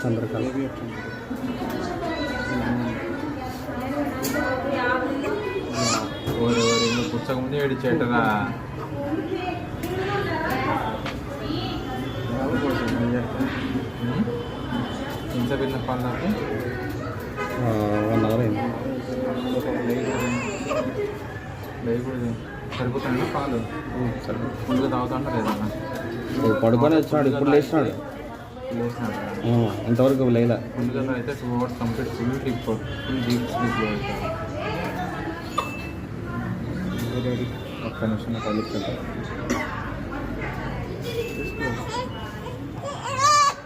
చంద్రకళ పుస్తకం ముందు ఏడిచేటరా ఎంత పిల్ల పాలకి 1 అవర్ అయింది. డై కూడా సరిపోతాయి పాలు ముందుగా తాగుతుంటా లేదన్నా పడుకొని వచ్చినాడు, ఇప్పుడు లేచినాడు. ఇంతవరకు లేలా. ముందుగా అయితే 2 hours కంప్లీట్ ఫుల్ డీప్ స్లీప్లో అవుతాడు. ఒక్క నిమిషం కలిసి